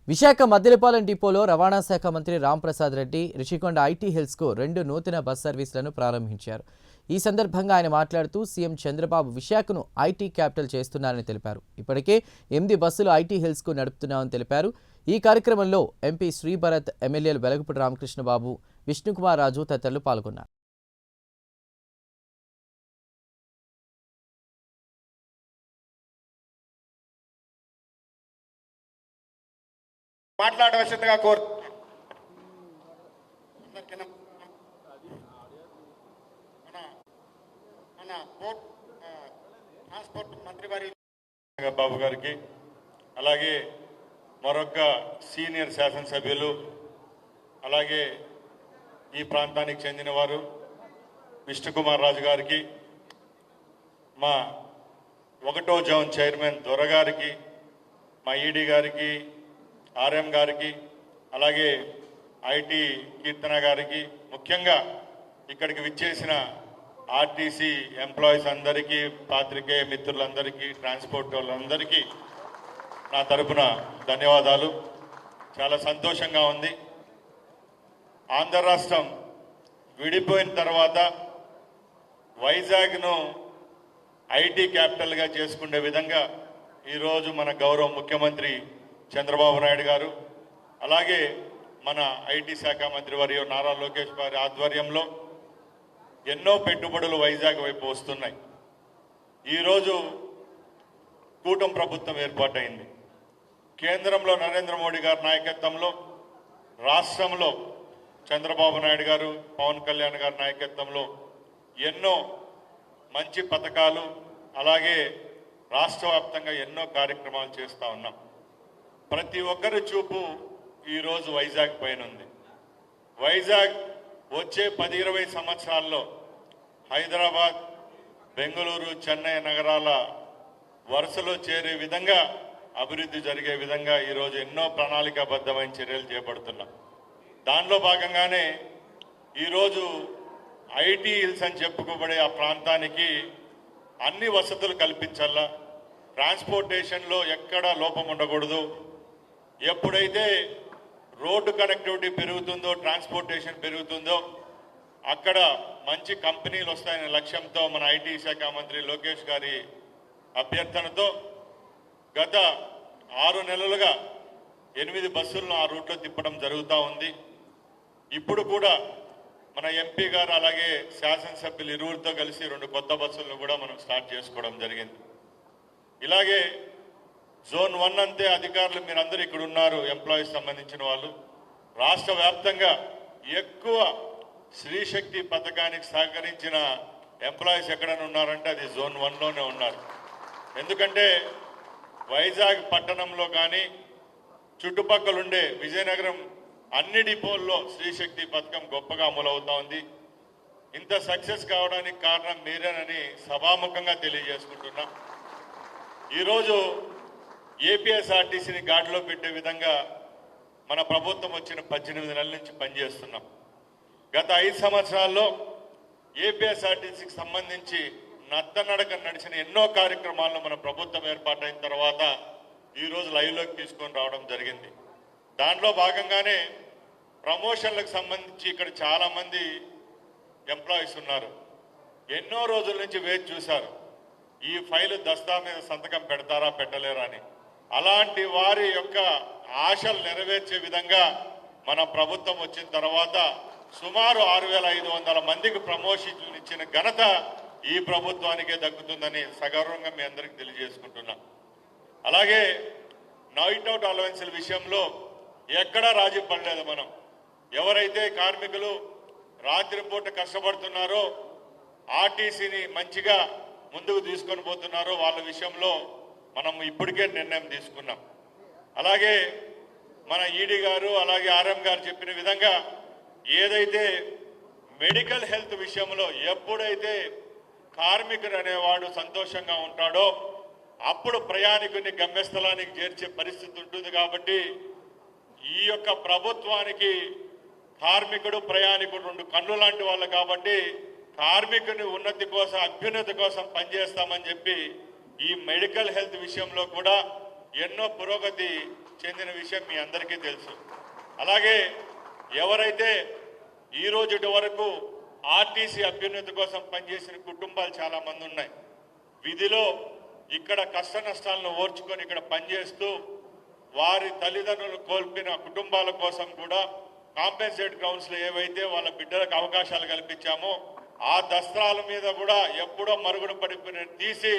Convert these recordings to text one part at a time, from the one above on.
విశాఖ మద్దిలపాలెం డిపోలో రవాణా శాఖ మంత్రి రాంప్రసాద్ రెడ్డి రిషికొండ ఐటీ హిల్స్కు 2 నూతన బస్ సర్వీసులను ప్రారంభించారు. ఈ సందర్భంగా ఆయన మాట్లాడుతూ సీఎం చంద్రబాబు విశాఖను ఐటీ క్యాపిటల్ చేస్తున్నారని తెలిపారు. ఇప్పటికే 8 బస్సులు ఐటీ హిల్స్కు నడుపుతున్నామని తెలిపారు. ఈ కార్యక్రమంలో ఎంపీ శ్రీభరత్, ఎమ్మెల్యేలు వెలగపూడి రామకృష్ణబాబు, విష్ణుకుమార్ రాజు తదితరులు పాల్గొన్నారు. మాట్లాడవలసిందిగా కోరుతున్నాను. మన పోర్ట్ ట్రాన్స్పోర్ట్ మంత్రి వారి బాబు గారికి, అలాగే మరొక సీనియర్ శాసనసభ్యులు, అలాగే ఈ ప్రాంతానికి చెందిన వారు విష్ణుకుమార్ రాజు గారికి, మా 1వ జోన్ చైర్మన్ దొర గారికి, మా ఈడీ గారికి, ఆర్ఎం గారికి, అలాగే ఐటీ కీర్తన గారికి, ముఖ్యంగా ఇక్కడికి విచ్చేసిన ఆర్టీసీ ఎంప్లాయీస్ అందరికీ, పాత్రికేయ మిత్రులందరికీ, ట్రాన్స్పోర్ట్ వాళ్ళందరికీ నా తరపున ధన్యవాదాలు. చాలా సంతోషంగా ఉంది. ఆంధ్ర రాష్ట్రం విడిపోయిన తర్వాత వైజాగ్ను ఐటీ క్యాపిటల్గా చేసుకునే విధంగా ఈరోజు మన గౌరవ ముఖ్యమంత్రి చంద్రబాబు నాయుడు గారు, అలాగే మన ఐటీ శాఖ మంత్రి వర్యులు నారా లోకేష్ గారి ఆధ్వర్యంలో ఎన్నో పెట్టుబడులు వైజాగ్ వైపు వస్తున్నాయి. ఈరోజు కూటమి ప్రభుత్వం ఏర్పాటైంది. కేంద్రంలో నరేంద్ర మోడీ గారి నాయకత్వంలో, రాష్ట్రంలో చంద్రబాబు నాయుడు గారు, పవన్ కళ్యాణ్ గారి నాయకత్వంలో ఎన్నో మంచి పథకాలు, అలాగే రాష్ట్ర వ్యాప్తంగా ఎన్నో కార్యక్రమాలు చేస్తూ ఉన్నాం. ప్రతి ఒక్కరి చూపు ఈరోజు వైజాగ్ పైన ఉంది. వైజాగ్ వచ్చే 10-20 సంవత్సరాల్లో హైదరాబాద్, బెంగళూరు, చెన్నై నగరాల వరుసలో చేరే విధంగా, అభివృద్ధి జరిగే విధంగా ఈరోజు ఎన్నో ప్రణాళికాబద్ధమైన చర్యలు చేపడుతున్నాం. దానిలో భాగంగానే ఈరోజు ఐటీ హిల్స్ అని చెప్పుకోబడే ఆ ప్రాంతానికి అన్ని వసతులు కల్పించాలా, ట్రాన్స్పోర్టేషన్లో ఎక్కడా లోపం ఉండకూడదు. ఎప్పుడైతే రోడ్డు కనెక్టివిటీ పెరుగుతుందో, ట్రాన్స్పోర్టేషన్ పెరుగుతుందో, అక్కడ మంచి కంపెనీలు వస్తాయనే లక్ష్యంతో మన ఐటీ శాఖ మంత్రి లోకేష్ గారి అభ్యర్థనతో గత 6 నెలలుగా 8 బస్సులను ఆ రూట్లో తిప్పడం జరుగుతూ ఉంది. ఇప్పుడు కూడా మన ఎంపీ గారు, అలాగే శాసనసభ్యులు ఇరువురితో కలిసి 2 కొత్త బస్సులను కూడా మనం స్టార్ట్ చేసుకోవడం జరిగింది. ఇలాగే జోన్ 1 అంతే అధికారులు మీరందరూ ఇక్కడ ఉన్నారు, ఎంప్లాయీస్ సంబంధించిన వాళ్ళు. రాష్ట్ర వ్యాప్తంగా ఎక్కువ శ్రీశక్తి పథకానికి సహకరించిన ఎంప్లాయీస్ ఎక్కడైనా ఉన్నారంటే అది జోన్ 1లోనే ఉన్నారు. ఎందుకంటే వైజాగ్ పట్టణంలో కానీ చుట్టుపక్కలుండే విజయనగరం అన్ని డిపోల్లో శ్రీశక్తి పథకం గొప్పగా అమలవుతా ఉంది. ఇంత సక్సెస్ కావడానికి కారణం మీరేనని సభాముఖంగా తెలియజేసుకుంటున్నా. ఈరోజు ఏపీఎస్ఆర్టీసీని గాడిలో పెట్టే విధంగా మన ప్రభుత్వం వచ్చిన 18 నెలల నుంచి పనిచేస్తున్నాం. గత 5 సంవత్సరాల్లో ఏపీఎస్ఆర్టీసీకి సంబంధించి నత్తనడక నడిచిన ఎన్నో కార్యక్రమాలను మన ప్రభుత్వం ఏర్పాటైన తర్వాత ఈరోజు లైవ్లోకి తీసుకొని రావడం జరిగింది. దాంట్లో భాగంగానే ప్రమోషన్లకు సంబంధించి ఇక్కడ చాలామంది ఎంప్లాయీస్ ఉన్నారు. ఎన్నో రోజుల నుంచి వేచి చూశారు, ఈ ఫైలు దస్తా మీద సంతకం పెడతారా పెట్టలేరా అని. అలాంటి వారి యొక్క ఆశలు నెరవేర్చే విధంగా మన ప్రభుత్వం వచ్చిన తర్వాత సుమారు 6500 మందికి ప్రమోషన్లు ఇచ్చిన ఘనత ఈ ప్రభుత్వానికే దక్కుతుందని సగర్వంగా మీ అందరికీ తెలియజేసుకుంటున్నా. అలాగే నైట్ అవుట్ అలవెన్స్ల విషయంలో ఎక్కడా రాజీ పడలేదు. మనం ఎవరైతే కార్మికులు రాత్రిపూట కష్టపడుతున్నారో, ఆర్టీసీని మంచిగా ముందుకు తీసుకొని పోతున్నారో వాళ్ళ విషయంలో మనం ఇప్పటికే నిర్ణయం తీసుకున్నాం. అలాగే మన ఈడీ గారు, అలాగే ఆర్ఎం గారు చెప్పిన విధంగా ఏదైతే మెడికల్ హెల్త్ విషయంలో ఎప్పుడైతే కార్మికుడు అనేవాడు సంతోషంగా ఉంటాడో అప్పుడు ప్రయాణికుని గమ్యస్థలానికి చేర్చే పరిస్థితి ఉంటుంది. కాబట్టి ఈ యొక్క ప్రభుత్వానికి కార్మికుడు, ప్రయాణికుడు 2 కన్ను లాంటి వాళ్ళు. కాబట్టి కార్మికుని ఉన్నతి కోసం, అభ్యున్నతి కోసం పనిచేస్తామని చెప్పి ఈ మెడికల్ హెల్త్ విషయంలో కూడా ఎన్నో పురోగతి చెందిన విషయం మీ అందరికీ తెలుసు. అలాగే ఎవరైతే ఈ రోజుటి వరకు ఆర్టీసీ అభ్యున్నతి కోసం పనిచేసిన కుటుంబాలు చాలా మంది ఉన్నాయి. విధిలో ఇక్కడ కష్ట నష్టాలను ఓర్చుకొని ఇక్కడ పనిచేస్తూ వారి తల్లిదండ్రులు కోల్పోయిన కుటుంబాల కోసం కూడా కాంపెన్సేట్ గ్రౌండ్స్లో ఏవైతే వాళ్ళ బిడ్డలకు అవకాశాలు కల్పించామో ఆ దస్త్రాల మీద కూడా ఎప్పుడో మరుగున పడిపోయిన తీసి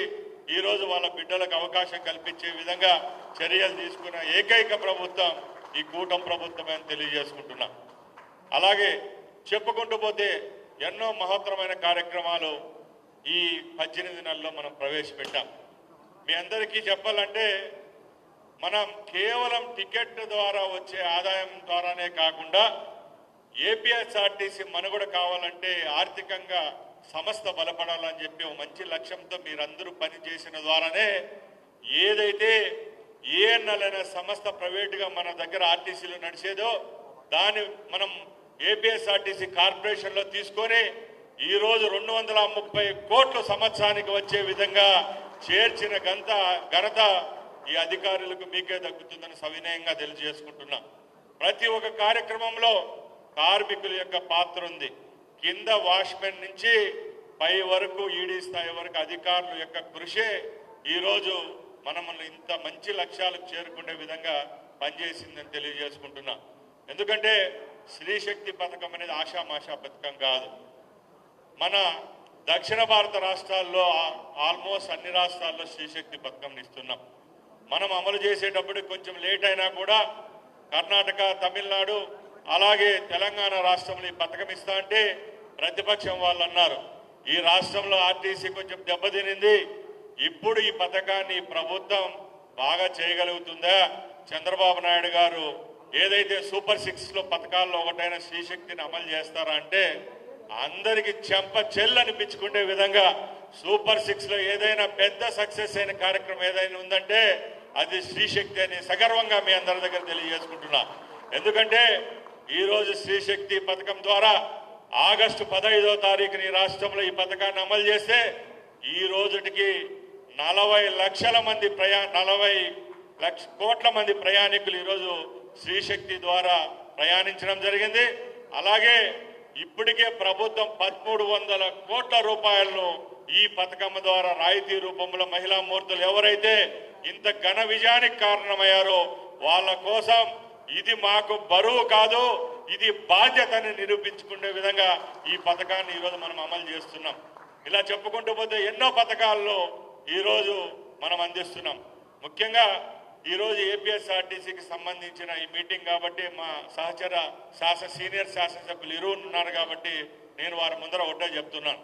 ఈరోజు వాళ్ళ బిడ్డలకు అవకాశం కల్పించే విధంగా చర్యలు తీసుకున్న ఏకైక ప్రభుత్వం ఈ కూటమి ప్రభుత్వమే అని తెలియజేసుకుంటున్నా. అలాగే చెప్పుకుంటూ పోతే ఎన్నో మహత్తరమైన కార్యక్రమాలు ఈ 18 నెలల్లో మనం ప్రవేశపెట్టాం. మీ అందరికీ చెప్పాలంటే మనం కేవలం టికెట్ ద్వారా వచ్చే ఆదాయం ద్వారానే కాకుండా ఏపీఎస్ఆర్టీసీ మనుగడ కావాలంటే ఆర్థికంగా సంస్థ బలపడాలని చెప్పి ఒక మంచి లక్ష్యంతో మీరందరూ పనిచేసిన ద్వారానే ఏదైతే ఏఎన్ఎల్ అనే సంస్థ ప్రైవేటుగా మన దగ్గర ఆర్టీసీలో నడిచేదో దాన్ని మనం ఏపీఎస్ఆర్టీసీ కార్పొరేషన్లో తీసుకొని ఈరోజు 230 కోట్ల సంవత్సరానికి వచ్చే విధంగా చేర్చిన ఘనత ఈ అధికారులకు మీకే దక్కుతుందని సవినయంగా తెలియజేసుకుంటున్నా. ప్రతి ఒక్క కార్యక్రమంలో కార్మికుల యొక్క పాత్ర ఉంది. కింద వాచ్మెన్ నుంచి పై వరకు ఈడీ స్థాయి వరకు అధికారుల యొక్క కృషే ఈరోజు మనల్ని ఇంత మంచి లక్ష్యాలకు చేరుకునే విధంగా పనిచేసిందని తెలియజేసుకుంటున్నా. ఎందుకంటే స్త్రీశక్తి పథకం అనేది ఆషామాషా పథకం కాదు. మన దక్షిణ భారత రాష్ట్రాల్లో ఆల్మోస్ట్ అన్ని రాష్ట్రాల్లో స్త్రీశక్తి పథకం ఇస్తున్నాం. మనం అమలు చేసేటప్పుడు కొంచెం లేట్ అయినా కూడా కర్ణాటక, తమిళనాడు అలాగే తెలంగాణ రాష్ట్రంలో ఈ పథకం ఇస్తా అంటే ప్రతిపక్షం వాళ్ళు అన్నారు ఈ రాష్ట్రంలో ఆర్టీసీ కొంచెం దెబ్బతినింది, ఇప్పుడు ఈ పథకాన్ని ప్రభుత్వం బాగా చేయగలుగుతుందా? చంద్రబాబు నాయుడు గారు ఏదైతే సూపర్ 6లో పథకాల్లో ఒకటైన స్త్రీశక్తిని అమలు చేస్తారా అంటే అందరికి చెంప చెల్లనిపించుకునే విధంగా సూపర్ 6లో ఏదైనా పెద్ద సక్సెస్ అయిన కార్యక్రమం ఏదైనా ఉందంటే అది స్త్రీశక్తి అని సగర్వంగా మీ అందరి దగ్గర తెలియజేసుకుంటున్నా. ఎందుకంటే ఈరోజు స్త్రీశక్తి పథకం ద్వారా ఆగస్టు 15వ తారీఖున ఈ రాష్ట్రంలో ఈ పథకాన్ని అమలు చేస్తే ఈ రోజుటికి 40 లక్షల మంది 40 కోట్ల మంది ప్రయాణికులు ఈరోజు స్త్రీశక్తి ద్వారా ప్రయాణించడం జరిగింది. అలాగే ఇప్పటికే ప్రభుత్వం 1300 కోట్ల రూపాయలను ఈ పథకం ద్వారా రాయితీ రూపంలో మహిళా మూర్తులు ఎవరైతే ఇంత ఘన విజయానికి కారణమయ్యారో వాళ్ళ కోసం ఇది మాకు బరువు కాదు, ఇది బాధ్యతని నిరూపించుకునే విధంగా ఈ పథకాన్ని ఈరోజు మనం అమలు చేస్తున్నాం. ఇలా చెప్పుకుంటూ పోతే ఎన్నో పథకాల్లో ఈరోజు మనం అందిస్తున్నాం. ముఖ్యంగా ఈరోజు ఏపీఎస్ఆర్టీసీకి సంబంధించిన ఈ మీటింగ్ కాబట్టి మా సహచర సీనియర్ శాసనసభ్యులు ఇరువురు ఉన్నారు కాబట్టి నేను వారి ముందర ఒకటే చెప్తున్నాను.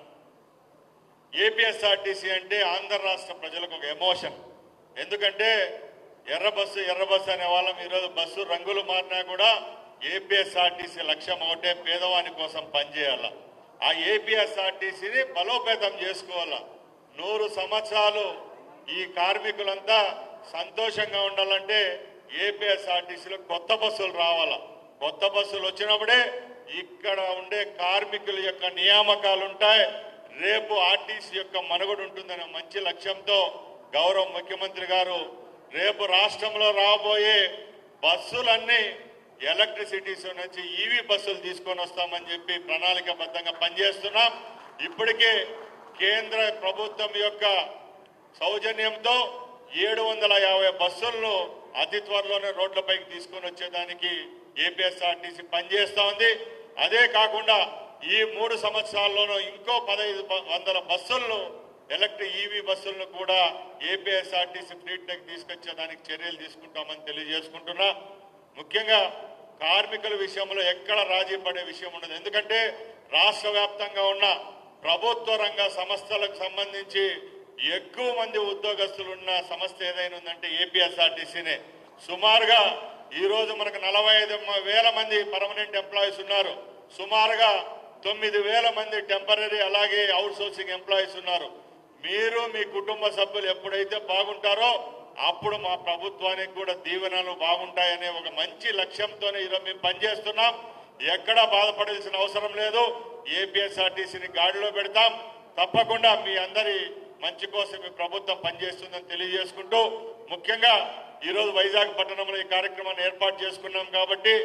ఏపీఎస్ఆర్టీసీ అంటే ఆంధ్ర రాష్ట్ర ప్రజలకు ఒక ఎమోషన్. ఎందుకంటే ఎర్ర బస్సు అనే వాళ్ళం ఈరోజు బస్సు రంగులు మారినా కూడా ఏపీఎస్ఆర్టీసీ లక్ష్యం ఒకటే, పేదవాని కోసం పనిచేయాల. ఆ ఏపీఎస్ఆర్టీసీని బలోపేతం చేసుకోవాలా. 100 సంవత్సరాలు ఈ కార్మికులంతా సంతోషంగా ఉండాలంటే ఏపీఎస్ఆర్టీసీలో కొత్త బస్సులు రావాలా. కొత్త బస్సులు వచ్చినప్పుడే ఇక్కడ ఉండే కార్మికుల యొక్క నియామకాలు ఉంటాయి, రేపు ఆర్టీసీ యొక్క మనుగడ ఉంటుందనే మంచి లక్ష్యంతో గౌరవ ముఖ్యమంత్రి గారు రేపు రాష్ట్రంలో రాబోయే బస్సులన్నీ ఎలక్ట్రిసిటీస్ నుంచి ఈవీ బస్సులు తీసుకొని వస్తామని చెప్పి ప్రణాళికాబద్ధంగా పనిచేస్తున్నాం. ఇప్పటికే కేంద్ర ప్రభుత్వం యొక్క సౌజన్యంతో 750 బస్సులను అతి త్వరలోనే రోడ్లపైకి తీసుకొని వచ్చేదానికి ఏపీఎస్ఆర్టీసీ పనిచేస్తూ ఉంది. అదే కాకుండా ఈ 3 సంవత్సరాల్లోనూ ఇంకో 1500 బస్సులను ఈవీ బస్సులను కూడా ఏపీఎస్ఆర్టీసీ ఫ్లీట్లోకి తీసుకొచ్చేదానికి చర్యలు తీసుకుంటామని తెలియజేసుకుంటున్నా. ముఖ్యంగా కార్మికుల విషయంలో ఎక్కడ రాజీ పడే విషయం ఉండదు. ఎందుకంటే రాష్ట్ర వ్యాప్తంగా ఉన్న ప్రభుత్వ రంగ సంస్థలకు సంబంధించి ఎక్కువ మంది ఉద్యోగస్తులు ఉన్న సంస్థ ఏదైనా ఉందంటే ఏపీఎస్ఆర్టీసీనే. సుమారుగా ఈరోజు మనకు 45,000 మంది పర్మనెంట్ ఎంప్లాయీస్ ఉన్నారు. సుమారుగా 9,000 మంది టెంపరీ అలాగే అవుట్ సోర్సింగ్ ఎంప్లాయీస్ ఉన్నారు. మీరు మీ కుటుంబ సభ్యులు ఎప్పుడైతే బాగుంటారో అప్పుడు మా ప్రభుత్వానికి కూడా దీవెనలు బాగుంటాయనే ఒక మంచి లక్ష్యంతోనే ఈరోజు మేము పనిచేస్తున్నాం. ఎక్కడా బాధపడాల్సిన అవసరం లేదు. ఏపీఎస్ఆర్టీసీని గాడిలో పెడతాం. తప్పకుండా మీ అందరి మంచి కోసం ఈ ప్రభుత్వం పనిచేస్తుందని తెలియజేసుకుంటూ, ముఖ్యంగా ఈరోజు వైజాగ్ పట్టణంలో ఈ కార్యక్రమాన్ని ఏర్పాటు చేసుకున్నాం కాబట్టి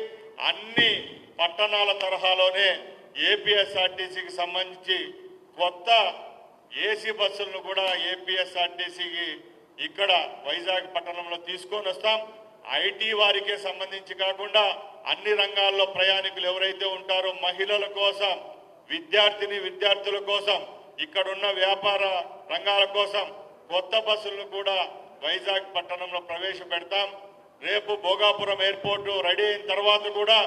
అన్ని పట్టణాల తరహాలోనే ఏపీఎస్ఆర్టీసీకి సంబంధించి కొత్త ఏసీ బస్సులను కూడా ఏపీఎస్ఆర్టీసీకి ఇక్కడ వైజాగ్ పట్టణంలో తీసుకొని వస్తాం. ఐటీ వారికే సంబంధించి కాకుండా అన్ని రంగాల్లో ప్రయాణికులు ఎవరైతే ఉంటారో మహిళల కోసం, విద్యార్థుల కోసం, ఇక్కడున్న వ్యాపార రంగాల కోసం కొత్త బస్సులను కూడా వైజాగ్ పట్టణంలో ప్రవేశపెడతాం. రేపు భోగాపురం ఎయిర్పోర్టు రెడీ అయిన తర్వాత కూడా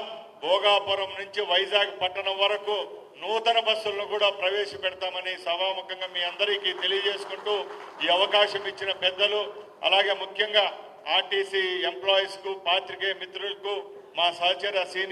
భోగాపురం నుంచి వైజాగ్ పట్టణం వరకు నూతన బస్సులను కూడా ప్రవేశపెడతామని సభాముఖంగా మీ అందరికీ తెలియజేసుకుంటూ, ఈ అవకాశం ఇచ్చిన పెద్దలు, అలాగే ముఖ్యంగా ఆర్టీసీ ఎంప్లాయీస్కు, పాత్రికేయ మిత్రులకు, మా సహచర సీనియర్